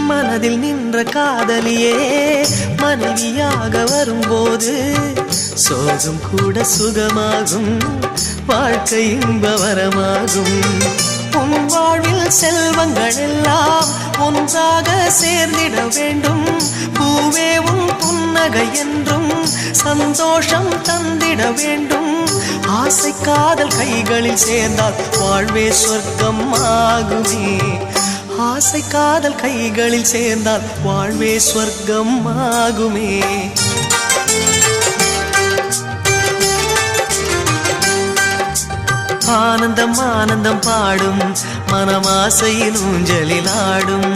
மனதில் நின்ற காதலியே மனைவியாக வரும்போது சோகம் கூட சுகமாகும், வாழ்க்கை இன்பவரமாகும். உன் வாழ்வில் செல்வங்கள் எல்லாம் ஒன்றாக சேர்ந்திட வேண்டும். பூவே உன் புன்னகை என்றும் சந்தோஷம் தந்திட வேண்டும். ஆசை காதல் கைகளில் சேர்ந்தால் வாழ்வே சொர்க்கம் ஆகுமே. ஆசை காதல் கைகளில் சேர்ந்தால் வாழ்வே சொர்க்கம் ஆகுமே. ஆனந்தம் ஆனந்தம் பாடும் மனமாசையின் ஊஞ்சலில் ஆடும்.